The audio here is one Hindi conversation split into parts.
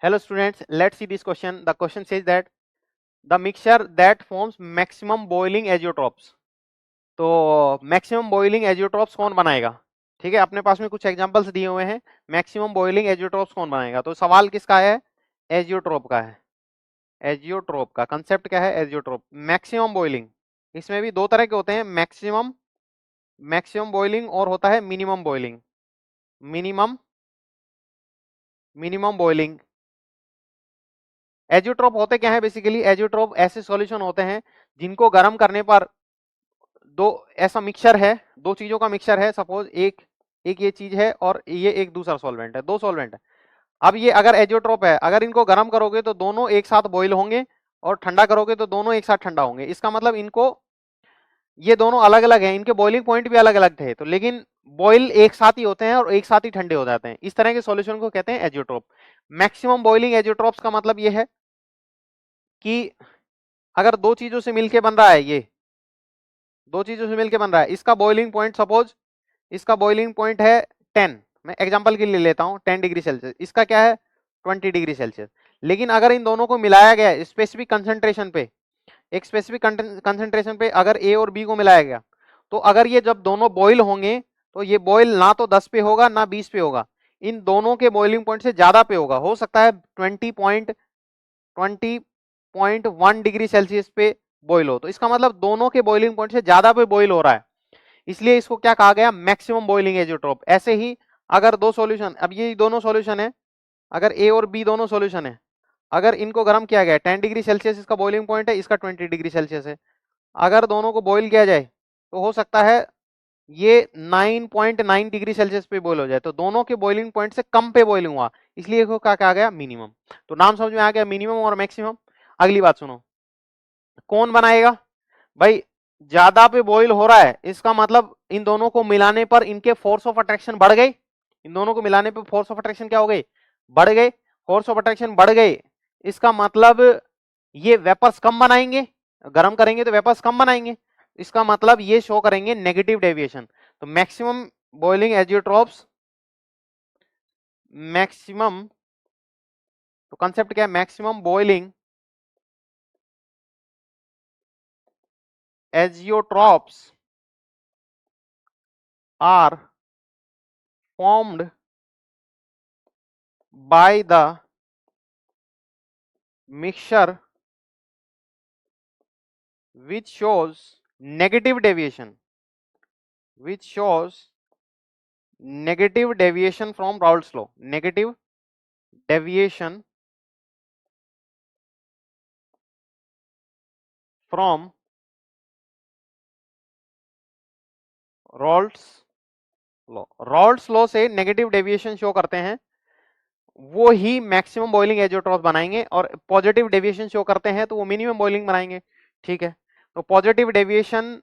Hello students, let's see this question. The question says that the mixture that forms maximum boiling azeotrophs. तो मैक्सिमम बॉइलिंग एजियोट्रॉप्स कौन बनाएगा? ठीक है, अपने पास में कुछ एग्जांपल्स दिए हुए हैं। मैक्सिमम बॉइलिंग एजियोट्रॉप्स कौन बनाएगा? तो सवाल किसका है? एजियोट्रोप का है। एजियोट्रोप का कंसेप्ट क्या है? Azeotrope maximum boiling. इसमें भी दो तरह के होते हैं, मैक्सिमम बॉइलिंग और होता है minimum boiling. Minimum boiling. Azeotrope होते क्या है? बेसिकली एजियोट्रोप ऐसे सॉल्यूशन होते हैं जिनको गर्म करने पर दो ऐसा मिक्सचर है, दो चीजों का मिक्सचर है। सपोज एक ये चीज है और ये एक दूसरा सॉल्वेंट है, दो सॉल्वेंट है। अब ये अगर एजियोट्रोप है, अगर इनको गर्म करोगे तो दोनों एक साथ बॉईल होंगे और ठंडा करोगे तो दोनों एक साथ ठंडा होंगे। इसका मतलब इनको, ये दोनों अलग अलग हैं, इनके बॉइलिंग पॉइंट भी अलग अलग थे, तो लेकिन बॉईल एक साथ ही होते हैं और एक साथ ही ठंडे हो जाते हैं। इस तरह के सॉल्यूशन को कहते हैं एजियोट्रोप। मैक्सिमम बॉइलिंग एजियोट्रोप्स का मतलब ये है कि अगर दो चीजों से मिलके बन रहा है, ये दो चीजों से मिलके बन रहा है, इसका बॉइलिंग पॉइंट, सपोज इसका बॉइलिंग पॉइंट है 10, मैं एग्जांपल के लिए लेता हूं 10 डिग्री सेल्सियस, इसका क्या है 20 डिग्री सेल्सियस। लेकिन अगर इन दोनों को मिलाया गया स्पेसिफिक कंसंट्रेशन पे, एक स्पेसिफिक कंसंट्रेशन पे अगर ए और बी को मिलाया गया, तो अगर ये जब दोनों बॉईल होंगे तो ये बॉईल ना तो 10 पे होगा ना 20 पे होगा, इन दोनों के बॉइलिंग पॉइंट से ज्यादा पे होगा। हो सकता है 20.1 डिग्री सेल्सियस पे बॉईल हो, तो इसका मतलब दोनों के बॉइलिंग पॉइंट से ज्यादा पे बॉईल हो रहा है, इसलिए इसको क्या कहा गया? Maximum boiling azeotrope. ऐसे ही अगर दो सॉल्यूशन, अब ये दोनों सॉल्यूशन है, अगर ए और बी दोनों सॉल्यूशन है, अगर इनको गर्म किया गया 10 डिग्री सेल्सियस इसका बॉइलिंग पॉइंट है, इसका 20 डिग्री सेल्सियस है, अगर दोनों को बॉईल किया जाए तो हो सकता है ये 9.9 डिग्री सेल्सियस पे बॉईल हो जाए, तो दोनों के बॉइलिंग पॉइंट से कम पे बॉइलिंग हुआ, इसलिए इसको क्या कहा गया? मिनिमम। तो नाम समझ में आ गया, मिनिमम और मैक्सिमम। अगली बात सुनो, कौन बनाएगा? भाई ज्यादा पे बॉईल हो रहा है, इसका मतलब इन दोनों को मिलाने पर इनके फोर्स ऑफ अट्रैक्शन बढ़ गई। इन दोनों को मिलाने पर फोर्स ऑफ अट्रैक्शन क्या हो गई? बढ़ गए। फोर्स ऑफ अट्रैक्शन बढ़ गए, इसका मतलब ये वेपर्स कम बनाएंगे, गर्म करेंगे तो वेपर्स कम बनाएंगे, इसका मतलब ये शो करेंगे नेगेटिव डेविएशन। तो मैक्सिमम बॉइलिंग एजियोट्रोप्स, मैक्सिमम, तो कंसेप्ट क्या है? Maximum boiling azeotropes are formed by the mixture which shows negative deviation, which shows negative deviation from Raoult's law, negative deviation from Raoult's law। Raoult's law से नेगेटिव डेविएशन शो करते हैं, वो ही मैक्सिमम बॉइलिंग एजियोट्रोप्स बनाएंगे, और पॉजिटिव डेविएशन शो करते हैं तो वो मिनिमम बॉइलिंग बनाएंगे। ठीक है, तो पॉजिटिव डेविएशन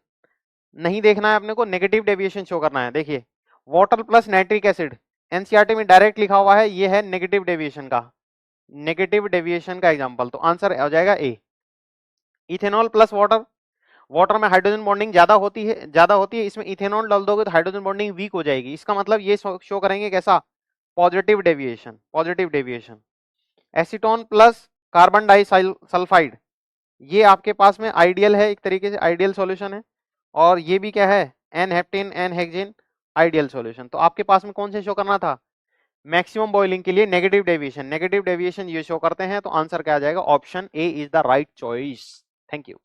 नहीं देखना है अपने को, नेगेटिव डेविएशन शो करना है। देखिए water plus nitric acid, NCERT में डायरेक्ट लिखा हुआ है, ये है नेगेटिव डेविएशन का, नेगेटिव डेविएशन का एग्जांपल, तो आंसर हो जाएगा ए। इथेनॉल प्लस वाटर, वाटर में हाइड्रोजन बॉन्डिंग ज्यादा होती है, इसमें इथेनॉल डाल दोगे तो हाइड्रोजन बॉन्डिंग वीक हो जाएगी, इसका मतलब ये शो करेंगे कैसा? Positive deviation, positive deviation. Acetone plus carbon disulphide, ये आपके पास में आइडियल है, एक तरीके से आइडियल सॉल्यूशन है, और ये भी क्या है? N heptane n hexane, ideal solution. तो आपके पास में कौन से शो करना था? मैक्सिमम बॉइलिंग के लिए नेगेटिव डेविएशन, नेगेटिव डेविएशन ये शो करते हैं, तो आंसर क्या आ जाएगा? Option A is the right choice. Thank you.